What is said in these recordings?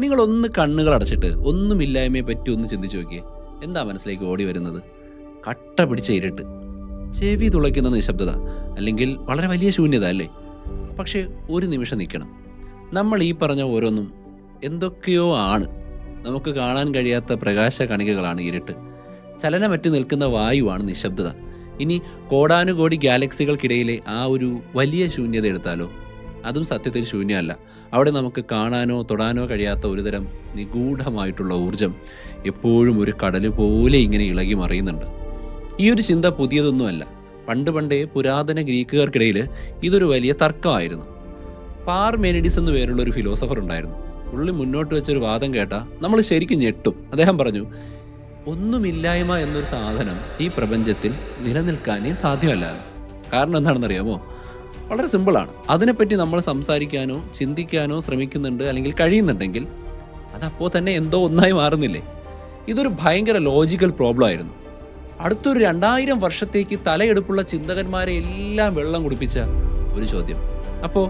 നിങ്ങളൊന്ന് കണ്ണുകൾ അടച്ചിട്ട് ഒന്നുമില്ലായ്മയെ പറ്റി ഒന്ന് ചിന്തിച്ചു നോക്കിയേ. എന്താ മനസ്സിലേക്ക് ഓടി വരുന്നത്? കട്ട പിടിച്ച ഇരുട്ട്, ചെവി തുളയ്ക്കുന്ന നിശബ്ദത, അല്ലെങ്കിൽ വളരെ വലിയ ശൂന്യത അല്ലേ? പക്ഷേ ഒരു നിമിഷം നിൽക്കണം. നമ്മൾ ഈ പറഞ്ഞ ഓരോന്നും എന്തൊക്കെയോ ആണ്. നമുക്ക് കാണാൻ കഴിയാത്ത പ്രകാശ കണികകളാണ് ഇരുട്ട്. ചലനമറ്റ് നിൽക്കുന്ന വായുവാണ് നിശബ്ദത. ഇനി കോടാനുകോടി ഗാലക്സികൾക്കിടയിലെ ആ ഒരു വലിയ ശൂന്യത എടുത്താലോ, അതും സത്യത്തിൽ ശൂന്യമല്ല. അവിടെ നമുക്ക് കാണാനോ തൊടാനോ കഴിയാത്ത ഒരുതരം നിഗൂഢമായിട്ടുള്ള ഊർജം എപ്പോഴും ഒരു കടൽ പോലെ ഇങ്ങനെ ഇളകി മറിയുന്നുണ്ട്. ഈ ഒരു ചിന്ത പുതിയതൊന്നുമല്ല. പണ്ടേ പുരാതന ഗ്രീക്കുകാർക്കിടയിൽ ഇതൊരു വലിയ തർക്കമായിരുന്നു. പാർമെനിഡിസ് എന്ന് പേരുള്ള ഒരു ഫിലോസഫർ ഉണ്ടായിരുന്നു. പുള്ളി മുന്നോട്ട് വെച്ചൊരു വാദം കേട്ടാൽ നമ്മൾ ശരിക്കും ഞെട്ടും. അദ്ദേഹം പറഞ്ഞു, ഒന്നുമില്ലായ്മ എന്നൊരു സാധനം ഈ പ്രപഞ്ചത്തിൽ നിലനിൽക്കാനേ സാധ്യമല്ല. കാരണം എന്താണെന്നറിയാമോ? വളരെ സിമ്പിളാണ്. അതിനെപ്പറ്റി നമ്മൾ സംസാരിക്കാനോ ചിന്തിക്കാനോ ശ്രമിക്കുന്നുണ്ട് അല്ലെങ്കിൽ കഴിയുന്നുണ്ടെങ്കിൽ അതപ്പോൾ തന്നെ എന്തോ ഒന്നായി മാറുന്നില്ലേ? ഇതൊരു ഭയങ്കര ലോജിക്കൽ പ്രോബ്ലം ആയിരുന്നു. അടുത്തൊരു 2000 വർഷത്തേക്ക് തലയെടുപ്പുള്ള ചിന്തകന്മാരെ എല്ലാം വെള്ളം കുടിപ്പിച്ച ഒരു ചോദ്യം. അപ്പോൾ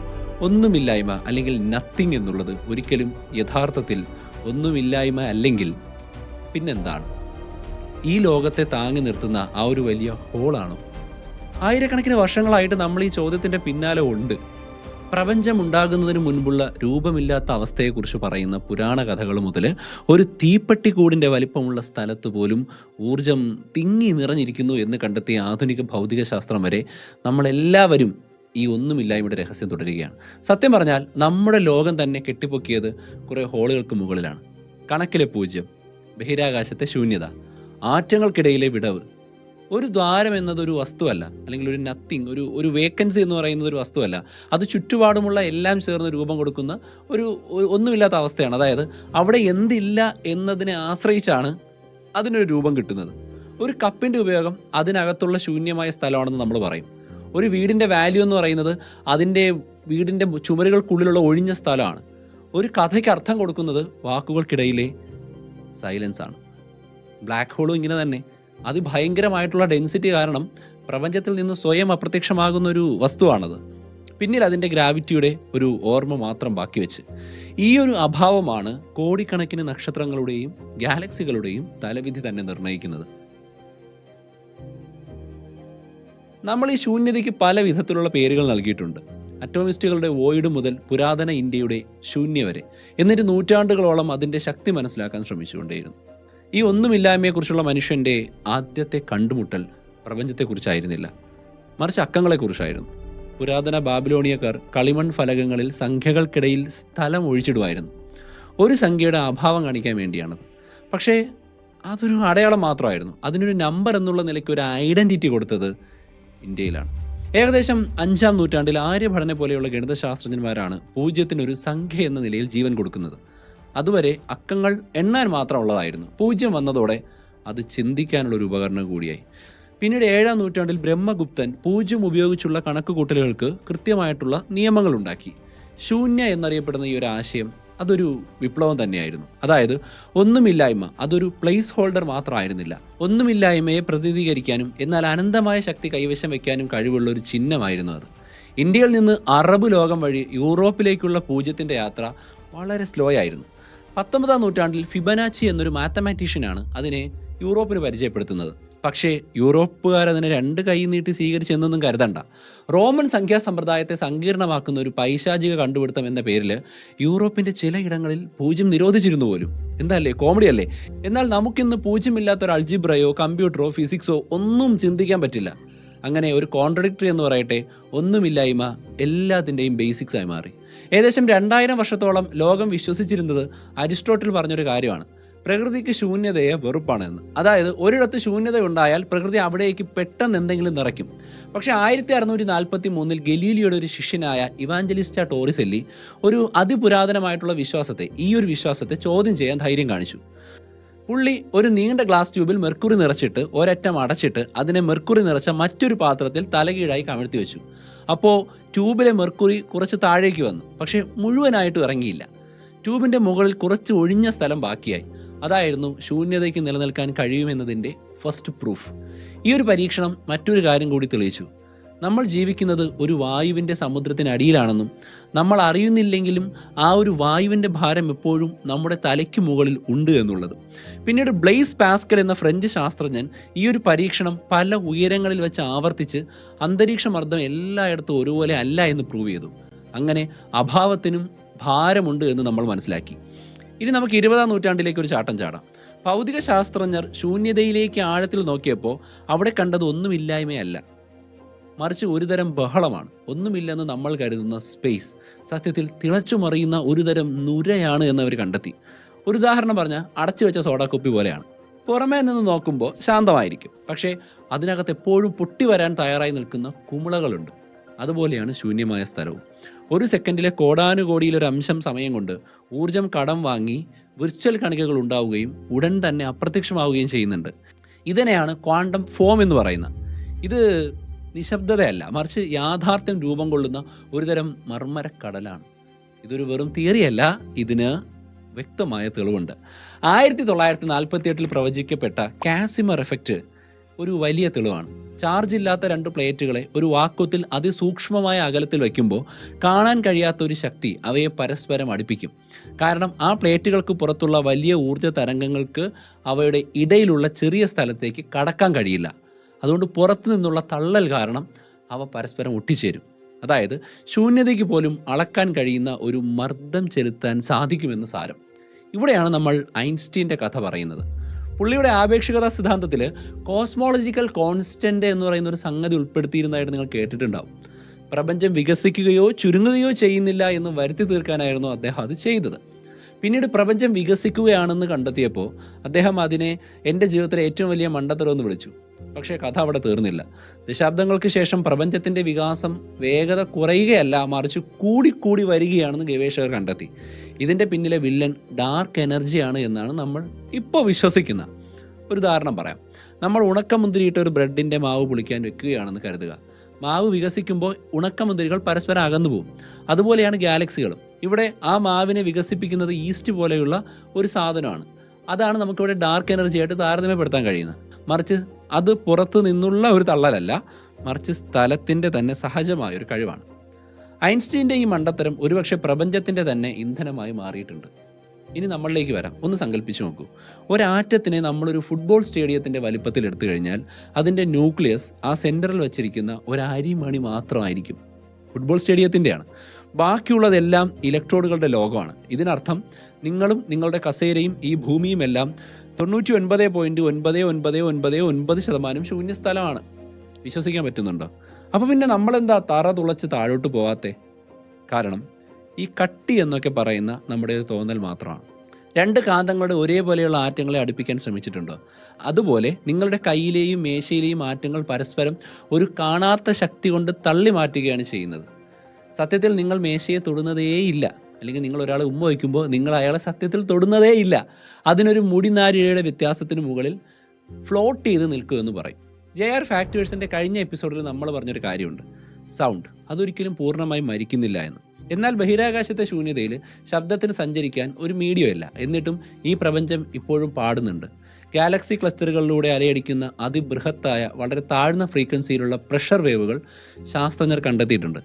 ഒന്നുമില്ലായ്മ അല്ലെങ്കിൽ നത്തിങ് എന്നുള്ളത് ഒരിക്കലും യഥാർത്ഥത്തിൽ ഒന്നുമില്ലായ്മ അല്ലെങ്കിൽ പിന്നെന്താണ്? ഈ ലോകത്തെ താങ്ങി നിർത്തുന്ന ആ ഒരു വലിയ ഹോളാണോ? ആയിരക്കണക്കിന് വർഷങ്ങളായിട്ട് നമ്മൾ ഈ ചോദ്യത്തിൻ്റെ പിന്നാലെ ഉണ്ട്. പ്രപഞ്ചം ഉണ്ടാകുന്നതിന് മുൻപുള്ള രൂപമില്ലാത്ത അവസ്ഥയെക്കുറിച്ച് പറയുന്ന പുരാണ കഥകൾ മുതൽ ഒരു തീപ്പെട്ടിക്കൂടിൻ്റെ വലിപ്പമുള്ള സ്ഥലത്ത് പോലും ഊർജം തിങ്ങി നിറഞ്ഞിരിക്കുന്നു എന്ന് കണ്ടെത്തിയ ആധുനിക ഭൗതിക ശാസ്ത്രം വരെ നമ്മളെല്ലാവരും ഈ ഒന്നുമില്ലായ്മയുടെ രഹസ്യം തുടരുകയാണ്. സത്യം പറഞ്ഞാൽ നമ്മുടെ ലോകം തന്നെ കെട്ടിപ്പൊക്കിയത് കുറേ ഹോളുകൾക്ക് മുകളിലാണ്. കണക്കിലെ പൂജ്യം, ബഹിരാകാശത്തെ ശൂന്യത, ആറ്റങ്ങൾക്കിടയിലെ വിടവ്. ഒരു ദ്വാരം എന്നതൊരു വസ്തുവല്ല, അല്ലെങ്കിൽ ഒരു നത്തിങ്, ഒരു വേക്കൻസി എന്ന് പറയുന്നത് ഒരു വസ്തുവല്ല. അത് ചുറ്റുപാടുമുള്ള എല്ലാം ചേർന്ന് രൂപം കൊടുക്കുന്ന ഒരു ഒന്നുമില്ലാത്ത അവസ്ഥയാണ്. അതായത് അവിടെ എന്തില്ല എന്നതിനെ ആശ്രയിച്ചാണ് അതിനൊരു രൂപം കിട്ടുന്നത്. ഒരു കപ്പിൻ്റെ ഉപയോഗം അതിനകത്തുള്ള ശൂന്യമായ സ്ഥലമാണെന്ന് നമ്മൾ പറയും. ഒരു വീടിൻ്റെ വാല്യൂ എന്ന് പറയുന്നത് അതിൻ്റെ വീടിൻ്റെ ചുമരുകൾക്കുള്ളിലുള്ള ഒഴിഞ്ഞ സ്ഥലമാണ്. ഒരു കഥയ്ക്ക് അർത്ഥം കൊടുക്കുന്നത് വാക്കുകൾക്കിടയിലെ സൈലൻസ് ആണ്. ബ്ലാക്ക് ഹോളും ഇങ്ങനെ തന്നെ. അതിഭയങ്കരമായിട്ടുള്ള ഡെൻസിറ്റി കാരണം പ്രപഞ്ചത്തിൽ നിന്ന് സ്വയം അപ്രത്യക്ഷമാകുന്ന ഒരു വസ്തുവാണത്. പിന്നിൽ അതിൻ്റെ ഗ്രാവിറ്റിയുടെ ഒരു ഓർമ്മ മാത്രം ബാക്കി വെച്ച്. ഈ ഒരു അഭാവമാണ് കോടിക്കണക്കിന് നക്ഷത്രങ്ങളുടെയും ഗാലക്സികളുടെയും തലവിധി തന്നെ നിർണ്ണയിക്കുന്നത്. നമ്മൾ ഈ ശൂന്യതയ്ക്ക് പല വിധത്തിലുള്ള പേരുകൾ നൽകിയിട്ടുണ്ട്. അറ്റോമിസ്റ്റുകളുടെ വോയിഡ് മുതൽ പുരാതന ഇന്ത്യയുടെ ശൂന്യ വരെ. എന്നിട്ട് നൂറ്റാണ്ടുകളോളം അതിൻ്റെ ശക്തി മനസ്സിലാക്കാൻ ശ്രമിച്ചുകൊണ്ടേയിരുന്നു. ഈ ഒന്നുമില്ലായ്മയെക്കുറിച്ചുള്ള മനുഷ്യൻ്റെ ആദ്യത്തെ കണ്ടുമുട്ടൽ പ്രപഞ്ചത്തെക്കുറിച്ചായിരുന്നില്ല, മറിച്ച് അക്കങ്ങളെക്കുറിച്ചായിരുന്നു. പുരാതന ബാബിലോണിയക്കാർ കളിമൺ ഫലകങ്ങളിൽ സംഖ്യകൾക്കിടയിൽ സ്ഥലം ഒഴിച്ചിടുമായിരുന്നു. ഒരു സംഖ്യയുടെ അഭാവം കാണിക്കാൻ വേണ്ടിയാണത്. പക്ഷേ അതൊരു അടയാളം മാത്രമായിരുന്നു. അതിനൊരു നമ്പർ എന്നുള്ള നിലയ്ക്ക് ഒരു ഐഡൻറ്റിറ്റി കൊടുത്തത് ഇന്ത്യയിലാണ്. ഏകദേശം 5-ാം നൂറ്റാണ്ടിൽ ആര്യഭടനെ പോലെയുള്ള ഗണിതശാസ്ത്രജ്ഞന്മാരാണ് പൂജ്യത്തിനൊരു സംഖ്യ എന്ന നിലയിൽ ജീവൻ കൊടുക്കുന്നത്. അതുവരെ അക്കങ്ങൾ എണ്ണാൻ മാത്രമുള്ളതായിരുന്നു. പൂജ്യം വന്നതോടെ അത് ചിന്തിക്കാനുള്ളൊരു ഉപകരണം കൂടിയായി. പിന്നീട് 7-ാം നൂറ്റാണ്ടിൽ ബ്രഹ്മഗുപ്തൻ പൂജ്യം ഉപയോഗിച്ചുള്ള കണക്കുകൂട്ടലുകൾക്ക് കൃത്യമായിട്ടുള്ള നിയമങ്ങളുണ്ടാക്കി. ശൂന്യ എന്നറിയപ്പെടുന്ന ഈ ഒരു ആശയം അതൊരു വിപ്ലവം തന്നെയായിരുന്നു. അതായത് ഒന്നുമില്ലായ്മ അതൊരു പ്ലേസ് ഹോൾഡർ മാത്രമായിരുന്നില്ല. ഒന്നുമില്ലായ്മയെ പ്രതിനിധീകരിക്കാനും എന്നാൽ അനന്തമായ ശക്തി കൈവശം വയ്ക്കാനും കഴിവുള്ള ഒരു ചിഹ്നമായിരുന്നു അത്. ഇന്ത്യയിൽ നിന്ന് അറബ് ലോകം വഴി യൂറോപ്പിലേക്കുള്ള പൂജ്യത്തിൻ്റെ യാത്ര വളരെ സ്ലോ ആയിരുന്നു. 19-ാം നൂറ്റാണ്ടിൽ ഫിബനാച്ചി എന്നൊരു മാത്തമാറ്റീഷ്യനാണ് അതിനെ യൂറോപ്പിന് പരിചയപ്പെടുത്തുന്നത്. പക്ഷേ യൂറോപ്പുകാരതിനെ 2 കൈ നീട്ടി സ്വീകരിച്ചെന്നൊന്നും കരുതണ്ട. റോമൻ സംഖ്യാസമ്പ്രദായത്തെ സങ്കീർണമാക്കുന്ന ഒരു പൈശാചിക കണ്ടുപിടുത്തം എന്ന പേരിൽ യൂറോപ്പിൻ്റെ ചിലയിടങ്ങളിൽ പൂജ്യം നിരോധിച്ചിരുന്നു പോലും. എന്തല്ലേ, കോമഡി അല്ലേ? എന്നാൽ നമുക്കിന്ന് പൂജ്യമില്ലാത്തൊരു അൾജിബ്രയോ കമ്പ്യൂട്ടറോ ഫിസിക്സോ ഒന്നും ചിന്തിക്കാൻ പറ്റില്ല. അങ്ങനെ ഒരു കോൺട്രഡിക്ടറി എന്ന് പറയട്ടെ, ഒന്നുമില്ലായ്മ എല്ലാത്തിൻ്റെയും ബേസിക്സായി മാറി. ഏകദേശം 2000 വർഷത്തോളം ലോകം വിശ്വസിച്ചിരുന്നത് അരിസ്റ്റോട്ടിൽ പറഞ്ഞൊരു കാര്യമാണ്, പ്രകൃതിക്ക് ശൂന്യതയെ വെറുപ്പാണെന്ന്. അതായത് ഒരിടത്ത് ശൂന്യത ഉണ്ടായാൽ പ്രകൃതി അവിടേക്ക് പെട്ടെന്ന് എന്തെങ്കിലും നിറയ്ക്കും. പക്ഷേ 1643 ഗലീലിയോയുടെ ഒരു ശിഷ്യനായ ഇവാഞ്ചലിസ്റ്റ ടോറിസെല്ലി ഒരു അതിപുരാതനമായിട്ടുള്ള ഈ ഒരു വിശ്വാസത്തെ ചോദ്യം ചെയ്യാൻ ധൈര്യം കാണിച്ചു. പുള്ളി ഒരു നീണ്ട ഗ്ലാസ് ട്യൂബിൽ മെർക്കുറി നിറച്ചിട്ട് ഒരറ്റം അടച്ചിട്ട് അതിനെ മെർക്കുറി നിറച്ച മറ്റൊരു പാത്രത്തിൽ തലകീഴായി കമിഴ്ത്തി വെച്ചു. അപ്പോൾ ട്യൂബിലെ മെർക്കുറി കുറച്ച് താഴേക്ക് വന്നു, പക്ഷേ മുഴുവനായിട്ട് ഇറങ്ങിയില്ല. ട്യൂബിൻ്റെ മുകളിൽ കുറച്ച് ഒഴിഞ്ഞ സ്ഥലം ബാക്കിയായി. അതായിരുന്നു ശൂന്യതയ്ക്ക് നിലനിൽക്കാൻ കഴിയുമെന്നതിൻ്റെ ഫസ്റ്റ് പ്രൂഫ്. ഈ ഒരു പരീക്ഷണം മറ്റൊരു കാര്യം കൂടി തെളിയിച്ചു. നമ്മൾ ജീവിക്കുന്നത് ഒരു വായുവിൻ്റെ സമുദ്രത്തിനടിയിലാണെന്നും നമ്മൾ അറിയുന്നില്ലെങ്കിലും ആ ഒരു വായുവിൻ്റെ ഭാരം എപ്പോഴും നമ്മുടെ തലയ്ക്ക് മുകളിൽ ഉണ്ട് എന്നുള്ളത്. പിന്നീട് ബ്ലെയ്സ് പാസ്കൽ എന്ന ഫ്രഞ്ച് ശാസ്ത്രജ്ഞൻ ഈ ഒരു പരീക്ഷണം പല ഉയരങ്ങളിൽ വെച്ച് ആവർത്തിച്ച് അന്തരീക്ഷ മർദ്ദം എല്ലായിടത്തും ഒരുപോലെ അല്ല എന്ന് പ്രൂവ് ചെയ്തു. അങ്ങനെ അഭാവത്തിനും ഭാരമുണ്ട് എന്ന് നമ്മൾ മനസ്സിലാക്കി. ഇനി നമുക്ക് 20-ാം നൂറ്റാണ്ടിലേക്ക് ഒരു ചാട്ടം ചാടാം. ഭൗതിക ശാസ്ത്രജ്ഞർ ശൂന്യതയിലേക്ക് ആഴത്തിൽ നോക്കിയപ്പോൾ അവിടെ കണ്ടത് ഒന്നുമില്ലായ്മയല്ല, മറിച്ച് ഒരുതരം ബഹളമാണ്. ഒന്നുമില്ലെന്ന് നമ്മൾ കരുതുന്ന സ്പേസ് സത്യത്തിൽ തിളച്ചുമറിയുന്ന ഒരുതരം നുരയാണ് എന്നവർ കണ്ടെത്തി. ഒരു ഉദാഹരണം പറഞ്ഞാൽ അടച്ചു വെച്ച സോഡാക്കുപ്പി പോലെയാണ്. പുറമേ നിന്ന് നോക്കുമ്പോൾ ശാന്തമായിരിക്കും, പക്ഷേ അതിനകത്ത് എപ്പോഴും പൊട്ടി വരാൻ തയ്യാറായി നിൽക്കുന്ന കുമിളകളുണ്ട്. അതുപോലെയാണ് ശൂന്യമായ സ്ഥലവും. ഒരു സെക്കൻഡിലെ കോടാനുകോടിയിലൊരു അംശം സമയം കൊണ്ട് ഊർജം കടം വാങ്ങി വിർച്വൽ കണികകൾ ഉണ്ടാവുകയും ഉടൻ തന്നെ അപ്രത്യക്ഷമാവുകയും ചെയ്യുന്നുണ്ട്. ഇതിനെയാണ് ക്വാണ്ടം ഫോം എന്ന് പറയുന്നത്. ഇത് നിശബ്ദതയല്ല, മറിച്ച് യാഥാർത്ഥ്യം രൂപം കൊള്ളുന്ന ഒരുതരം മർമ്മരക്കടലാണ്. ഇതൊരു വെറും തിയറിയല്ല, ഇതിന് വ്യക്തമായ തെളിവുണ്ട്. 1948 പ്രവചിക്കപ്പെട്ട കാസിമർ എഫക്റ്റ് ഒരു വലിയ തെളിവാണ്. ചാർജ് ഇല്ലാത്ത 2 പ്ലേറ്റുകളെ ഒരു വാക്വത്തിൽ അതിസൂക്ഷ്മമായ അകലത്തിൽ വയ്ക്കുമ്പോൾ കാണാൻ കഴിയാത്ത ഒരു ശക്തി അവയെ പരസ്പരം അടുപ്പിക്കും. കാരണം ആ പ്ലേറ്റുകൾക്ക് പുറത്തുള്ള വലിയ ഊർജ്ജ തരംഗങ്ങൾക്ക് അവയുടെ ഇടയിലുള്ള ചെറിയ സ്ഥലത്തേക്ക് കടക്കാൻ കഴിയില്ല. അതുകൊണ്ട് പുറത്തു നിന്നുള്ള തള്ളൽ കാരണം അവ പരസ്പരം ഒട്ടിച്ചേരും. അതായത് ശൂന്യതയ്ക്ക് പോലും അളക്കാൻ കഴിയുന്ന ഒരു മർദ്ദം ചെലുത്താൻ സാധിക്കുമെന്ന് സാരം. ഇവിടെയാണ് നമ്മൾ ഐൻസ്റ്റീൻ്റെ കഥ പറയുന്നത്. പുള്ളിയുടെ ആപേക്ഷികതാ സിദ്ധാന്തത്തിൽ കോസ്മോളജിക്കൽ കോൺസ്റ്റന്റ് എന്ന് പറയുന്ന ഒരു സംഗതി ഉൾപ്പെടുത്തിയിരുന്നതായിട്ട് നിങ്ങൾ കേട്ടിട്ടുണ്ടാവും. പ്രപഞ്ചം വികസിക്കുകയോ ചുരുങ്ങുകയോ ചെയ്യുന്നില്ല എന്ന് വരുത്തി തീർക്കാനായിരുന്നു അദ്ദേഹം അത് ചെയ്തത്. പിന്നീട് പ്രപഞ്ചം വികസിക്കുകയാണെന്ന് കണ്ടെത്തിയപ്പോൾ അദ്ദേഹം അതിനെ എൻ്റെ ജീവിതത്തിലെ ഏറ്റവും വലിയ മണ്ടത്തരം എന്ന് വിളിച്ചു. പക്ഷേ കഥ അവിടെ തീർന്നില്ല. ദശാബ്ദങ്ങൾക്ക് ശേഷം പ്രപഞ്ചത്തിൻ്റെ വികാസം വേഗത കുറയുകയല്ല, മറിച്ച് കൂടിക്കൂടി വരികയാണെന്ന് ഗവേഷകർ കണ്ടെത്തി. ഇതിൻ്റെ പിന്നിലെ വില്ലൻ ഡാർക്ക് എനർജിയാണ് എന്നാണ് നമ്മൾ ഇപ്പോൾ വിശ്വസിക്കുന്നത്. ഒരു ഉദാഹരണം പറയാം. നമ്മൾ ഉണക്കമുന്തിരിയിട്ട് ഒരു ബ്രെഡിൻ്റെ മാവ് പുളിക്കാൻ വെക്കുകയാണെന്ന് കരുതുക. മാവ് വികസിക്കുമ്പോൾ ഉണക്കമുന്തിരികൾ പരസ്പരം അകന്നു പോകും. അതുപോലെയാണ് ഗാലക്സികളും. ഇവിടെ ആ മാവിനെ വികസിപ്പിക്കുന്നത് ഈസ്റ്റ് പോലെയുള്ള ഒരു സാധനമാണ്. അതാണ് നമുക്കിവിടെ ഡാർക്ക് എനർജി ആയിട്ട് താരതമ്യപ്പെടുത്താൻ കഴിയുന്നത്. മറിച്ച് അത് പുറത്തു നിന്നുള്ള ഒരു തള്ളലല്ല, മറിച്ച് സ്ഥലത്തിൻ്റെ തന്നെ സഹജമായ ഒരു കഴിവാണ്. ഐൻസ്റ്റീൻ്റെ ഈ മണ്ടത്തരം ഒരുപക്ഷെ പ്രപഞ്ചത്തിൻ്റെ തന്നെ ഇന്ധനമായി മാറിയിട്ടുണ്ട്. ഇനി നമ്മളിലേക്ക് വരാം. ഒന്ന് സങ്കല്പിച്ച് നോക്കൂ. ഒരാറ്റത്തിനെ നമ്മളൊരു ഫുട്ബോൾ സ്റ്റേഡിയത്തിൻ്റെ വലിപ്പത്തിൽ എടുത്തു കഴിഞ്ഞാൽ അതിൻ്റെ ന്യൂക്ലിയസ് ആ സെൻറ്ററിൽ വെച്ചിരിക്കുന്ന ഒരു അരിമണി മാത്രമായിരിക്കും. ഫുട്ബോൾ സ്റ്റേഡിയത്തിൻ്റെയാണ്. ബാക്കിയുള്ളതെല്ലാം ഇലക്ട്രോഡുകളുടെ ലോകമാണ്. ഇതിനർത്ഥം നിങ്ങളും നിങ്ങളുടെ കസേരയും ഈ ഭൂമിയുമെല്ലാം 99.9999% ശൂന്യസ്ഥലമാണ്. വിശ്വസിക്കാൻ പറ്റുന്നുണ്ടോ? അപ്പോൾ പിന്നെ നമ്മളെന്താ തറ തുളച്ച് താഴോട്ട് പോവാത്തേ? കാരണം ഈ കട്ടി എന്നൊക്കെ പറയുന്ന നമ്മുടെ ഒരു തോന്നൽ മാത്രമാണ്. 2 കാന്തങ്ങളുടെ ഒരേപോലെയുള്ള ആറ്റങ്ങളെ അടുപ്പിക്കാൻ ശ്രമിച്ചിട്ടുണ്ടോ? അതുപോലെ നിങ്ങളുടെ കയ്യിലെയും മേശയിലെയും ആറ്റങ്ങൾ പരസ്പരം ഒരു കാണാത്ത ശക്തി കൊണ്ട് തള്ളി മാറ്റുകയാണ് ചെയ്യുന്നത്. സത്യത്തിൽ നിങ്ങൾ മേശയെ തൊടുന്നതേയില്ല. അല്ലെങ്കിൽ നിങ്ങൾ ഒരാളെ ഉമ്മ വയ്ക്കുമ്പോൾ നിങ്ങൾ അയാളെ സത്യത്തിൽ തൊടുന്നതേയില്ല. അതിനൊരു മുടിനാരിഴയുടെ വ്യത്യാസത്തിന് മുകളിൽ ഫ്ലോട്ട് ചെയ്ത് നിൽക്കുമെന്ന് പറയും. JR ഫാക്ടേഴ്സിൻ്റെ കഴിഞ്ഞ എപ്പിസോഡിൽ നമ്മൾ പറഞ്ഞൊരു കാര്യമുണ്ട്. സൗണ്ട് അതൊരിക്കലും പൂർണ്ണമായി മരിക്കുന്നില്ല എന്ന്. എന്നാൽ ബഹിരാകാശത്തെ ശൂന്യതയിൽ ശബ്ദത്തിന് സഞ്ചരിക്കാൻ ഒരു മീഡിയം ഇല്ല. എന്നിട്ടും ഈ പ്രപഞ്ചം ഇപ്പോഴും പാടുന്നുണ്ട്. ഗാലക്സി ക്ലസ്റ്ററുകളിലൂടെ അലയടിക്കുന്ന അതിബൃഹത്തായ വളരെ താഴ്ന്ന ഫ്രീക്വൻസിയിലുള്ള പ്രഷർ വേവുകൾ ശാസ്ത്രജ്ഞർ കണ്ടെത്തിയിട്ടുണ്ട്.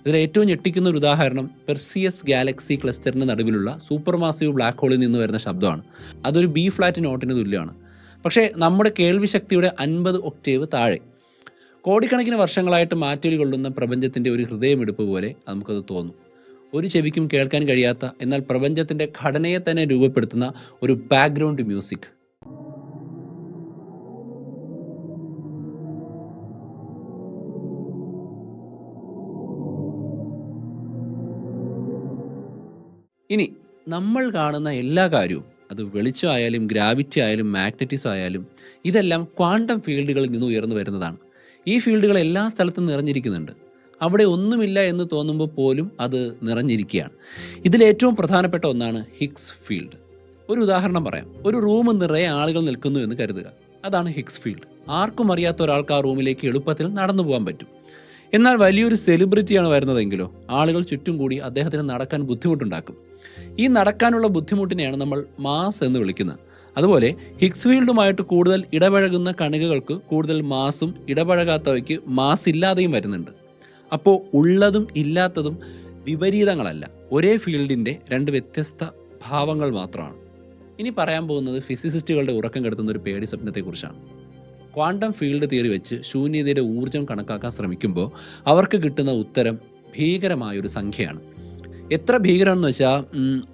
ഇതിൽ ഏറ്റവും ഞെട്ടിക്കുന്ന ഒരു ഉദാഹരണം പെർസിയസ് ഗാലക്സി ക്ലസ്റ്ററിന് നടുവിലുള്ള സൂപ്പർ മാസീവ് ബ്ലാക്ക് ഹോളിൽ നിന്ന് വരുന്ന ശബ്ദമാണ്. അതൊരു B ഫ്ലാറ്റ് നോട്ടിന് തുല്യമാണ്. പക്ഷേ നമ്മുടെ കേൾവി ശക്തിയുടെ 50 ഒക്ടേവ് താഴെ. കോടിക്കണക്കിന് വർഷങ്ങളായിട്ട് മാറ്റൊലി കൊള്ളുന്ന പ്രപഞ്ചത്തിൻ്റെ ഒരു ഹൃദയമിടിപ്പ് പോലെ നമുക്കത് തോന്നും. ഒരു ചെവിക്കും കേൾക്കാൻ കഴിയാത്ത, എന്നാൽ പ്രപഞ്ചത്തിൻ്റെ ഘടനയെ തന്നെ രൂപപ്പെടുത്തുന്ന ഒരു ബാക്ക്ഗ്രൗണ്ട് മ്യൂസിക്. ഇനി നമ്മൾ കാണുന്ന എല്ലാ കാര്യവും, അത് വെളിച്ചമായാലും ഗ്രാവിറ്റി ആയാലും മാഗ്നറ്റിസം ആയാലും, ഇതെല്ലാം ക്വാണ്ടം ഫീൽഡുകളിൽ നിന്ന് ഉയർന്നു വരുന്നതാണ്. ഈ ഫീൽഡുകൾ എല്ലാ സ്ഥലത്തും നിറഞ്ഞിരിക്കുന്നുണ്ട്. അവിടെ ഒന്നുമില്ല എന്ന് തോന്നുമ്പോൾ പോലും അത് നിറഞ്ഞിരിക്കുകയാണ്. ഇതിലേറ്റവും പ്രധാനപ്പെട്ട ഒന്നാണ് ഹിഗ്സ് ഫീൽഡ്. ഒരു ഉദാഹരണം പറയാം. ഒരു റൂം നിറയെ ആളുകൾ നിൽക്കുന്നു എന്ന് കരുതുക. അതാണ് ഹിഗ്സ് ഫീൽഡ്. ആർക്കും അറിയാത്ത ഒരാൾക്ക് ആ റൂമിലേക്ക് എളുപ്പത്തിൽ നടന്നു പോകാൻ പറ്റും. എന്നാൽ വലിയൊരു സെലിബ്രിറ്റിയാണ് വരുന്നതെങ്കിലോ ആളുകൾ ചുറ്റും കൂടി അദ്ദേഹത്തിന് നടക്കാൻ ബുദ്ധിമുട്ടുണ്ടാക്കും. ഈ നടക്കാനുള്ള ബുദ്ധിമുട്ടിനെയാണ് നമ്മൾ മാസ് എന്ന് വിളിക്കുന്നത്. അതുപോലെ ഹിഗ്സ് ഫീൽഡുമായിട്ട് കൂടുതൽ ഇടപഴകുന്ന കണികകൾക്ക് കൂടുതൽ മാസും ഇടപഴകാത്തവയ്ക്ക് മാസ് ഇല്ലാതെയും വരുന്നുണ്ട്. അപ്പോൾ ഉള്ളതും ഇല്ലാത്തതും വിപരീതങ്ങളല്ല, ഒരേ ഫീൽഡിൻ്റെ രണ്ട് വ്യത്യസ്ത ഭാവങ്ങൾ മാത്രമാണ്. ഇനി പറയാൻ പോകുന്നത് ഫിസിസിസ്റ്റുകളുടെ ഉറക്കം കെടുത്തുന്ന ഒരു പേടി സ്വപ്നത്തെക്കുറിച്ചാണ്. ക്വാണ്ടം ഫീൽഡ് തിയറി വെച്ച് ശൂന്യതയുടെ ഊർജ്ജം കണക്കാക്കാൻ ശ്രമിക്കുമ്പോൾ അവർക്ക് കിട്ടുന്ന ഉത്തരം ഭീകരമായൊരു സംഖ്യയാണ്. എത്ര ഭീകരമെന്ന് വെച്ചാൽ,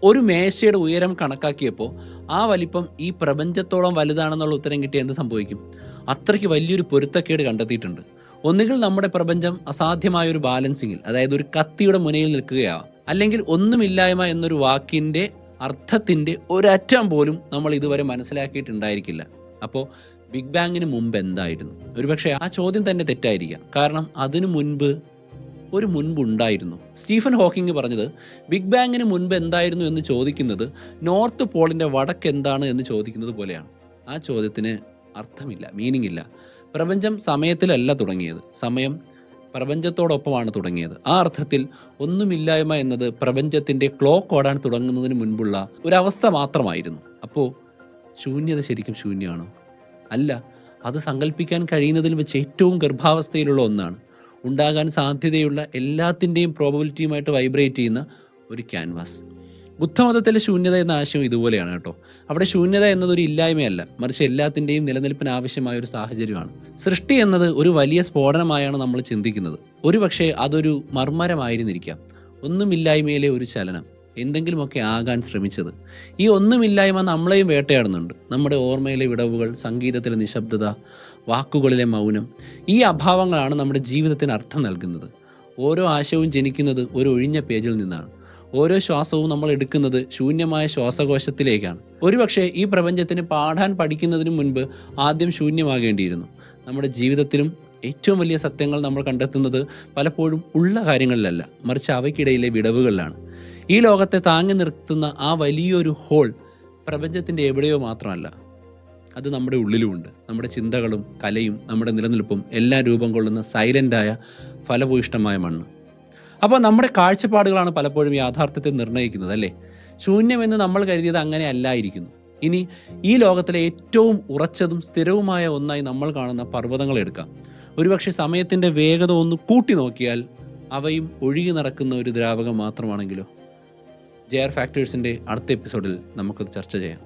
ഒരു മേശയുടെ ഉയരം കണക്കാക്കിയപ്പോൾ ആ വലിപ്പം ഈ പ്രപഞ്ചത്തോളം വലുതാണെന്നുള്ള ഉത്തരം കിട്ടിയ എന്ത് സംഭവിക്കും? അത്രയ്ക്ക് വലിയൊരു പൊരുത്തക്കേട് കണ്ടെത്തിയിട്ടുണ്ട്. ഒന്നുകിൽ നമ്മുടെ പ്രപഞ്ചം അസാധ്യമായൊരു ബാലൻസിങ്ങിൽ, അതായത് ഒരു കത്തിയുടെ മുനയിൽ നിൽക്കുകയാവാം, അല്ലെങ്കിൽ ഒന്നുമില്ലായ്മ എന്നൊരു വാക്കിൻ്റെ അർത്ഥത്തിൻ്റെ ഒരറ്റം പോലും നമ്മൾ ഇതുവരെ മനസ്സിലാക്കിയിട്ടുണ്ടായിരിക്കില്ല. അപ്പോൾ ബിഗ് ബാങ്ങിന് മുമ്പ് എന്തായിരുന്നു? ഒരുപക്ഷെ ആ ചോദ്യം തന്നെ തെറ്റായിരിക്കാം. കാരണം അതിനു മുൻപ് ഒരു മുൻപുണ്ടായിരുന്നു. സ്റ്റീഫൻ ഹോക്കിംഗ് പറഞ്ഞത് ബിഗ് ബാങ്ങിന് മുൻപ് എന്തായിരുന്നു എന്ന് ചോദിക്കുന്നത് നോർത്ത് പോളിൻ്റെ വടക്ക് എന്താണ് എന്ന് ചോദിക്കുന്നത് പോലെയാണ്. ആ ചോദ്യത്തിന് അർത്ഥമില്ല, മീനിങ് ഇല്ല. പ്രപഞ്ചം സമയത്തിലല്ല തുടങ്ങിയത്, സമയം പ്രപഞ്ചത്തോടൊപ്പമാണ് തുടങ്ങിയത്. ആ അർത്ഥത്തിൽ ഒന്നുമില്ലായ്മ എന്നത് പ്രപഞ്ചത്തിൻ്റെ ക്ലോക്ക് ഓടാൻ തുടങ്ങുന്നതിന് മുൻപുള്ള ഒരവസ്ഥ മാത്രമായിരുന്നു. അപ്പോൾ ശൂന്യത ശരിക്കും ശൂന്യമാണോ? അല്ല, അത് സങ്കല്പിക്കാൻ കഴിയുന്നതിൽ വെച്ച് ഏറ്റവും ഗർഭാവസ്ഥയിലുള്ള ഒന്നാണ്. ഉണ്ടാകാൻ സാധ്യതയുള്ള എല്ലാത്തിൻ്റെയും പ്രോബബിലിറ്റിയുമായിട്ട് വൈബ്രേറ്റ് ചെയ്യുന്ന ഒരു ക്യാൻവാസ്. ബുദ്ധമതത്തിലെ ശൂന്യത എന്ന ആശയം ഇതുപോലെയാണ് കേട്ടോ. അവിടെ ശൂന്യത എന്നതൊരു ഇല്ലായ്മയല്ല, മറിച്ച് എല്ലാത്തിൻ്റെയും നിലനിൽപ്പിന് ആവശ്യമായ ഒരു സാഹചര്യമാണ്. സൃഷ്ടി എന്നത് ഒരു വലിയ സ്ഫോടനമായാണ് നമ്മൾ ചിന്തിക്കുന്നത്. ഒരുപക്ഷെ അതൊരു മർമ്മരമായിരുന്നിരിക്കാം, ഒന്നുമില്ലായ്മയിലെ ഒരു ചലനം, എന്തെങ്കിലുമൊക്കെ ആകാൻ ശ്രമിച്ചത്. ഈ ഒന്നുമില്ലായ്മ നമ്മളെയും വേട്ടയാടുന്നുണ്ട്. നമ്മുടെ ഓർമ്മയിലെ വിടവുകൾ, സംഗീതത്തിലെ നിശബ്ദത, വാക്കുകളിലെ മൗനം, ഈ അഭാവങ്ങളാണ് നമ്മുടെ ജീവിതത്തിന് അർത്ഥം നൽകുന്നത്. ഓരോ ആശയവും ജനിക്കുന്നത് ഒരു ഒഴിഞ്ഞ പേജിൽ നിന്നാണ്. ഓരോ ശ്വാസവും നമ്മൾ എടുക്കുന്നത് ശൂന്യമായ ശ്വാസകോശത്തിലേക്കാണ്. ഒരുപക്ഷെ ഈ പ്രപഞ്ചത്തിന് പാഠാൻ പഠിക്കുന്നതിന് മുൻപ് ആദ്യം ശൂന്യമാകേണ്ടിയിരുന്നു. നമ്മുടെ ജീവിതത്തിലും ഏറ്റവും വലിയ സത്യങ്ങൾ നമ്മൾ കണ്ടെത്തുന്നത് പലപ്പോഴും ഉള്ള കാര്യങ്ങളിലല്ല, മറിച്ച് അവയ്ക്കിടയിലെ വിടവുകളിലാണ്. ഈ ലോകത്തെ താങ്ങി നിർത്തുന്ന ആ വലിയൊരു ഹോൾ പ്രപഞ്ചത്തിൻ്റെ എവിടെയോ മാത്രമല്ല, അത് നമ്മുടെ ഉള്ളിലുമുണ്ട്. നമ്മുടെ ചിന്തകളും കലയും നമ്മുടെ നിലനിൽപ്പും എല്ലാം രൂപം കൊള്ളുന്ന സൈലൻ്റായ ഫലഭൂയിഷ്ടമായ മണ്ണ്. അപ്പോൾ നമ്മുടെ കാഴ്ചപ്പാടുകളാണ് പലപ്പോഴും യാഥാർത്ഥ്യത്തെ നിർണ്ണയിക്കുന്നത്, അല്ലേ? ശൂന്യമെന്ന് നമ്മൾ കരുതിയത് അങ്ങനെ അല്ലായിരിക്കുന്നു. ഇനി ഈ ലോകത്തിലെ ഏറ്റവും ഉറച്ചതും സ്ഥിരവുമായ ഒന്നായി നമ്മൾ കാണുന്ന പർവ്വതങ്ങൾ എടുക്കാം. ഒരുപക്ഷെ സമയത്തിൻ്റെ വേഗത ഒന്ന് കൂട്ടി നോക്കിയാൽ അവയും ഒഴുകി നടക്കുന്ന ഒരു ദ്രാവകം മാത്രമാണെങ്കിലോ? JR ഫാക്ടേഴ്സിൻ്റെ അടുത്ത എപ്പിസോഡിൽ നമുക്കത് ചർച്ച ചെയ്യാം.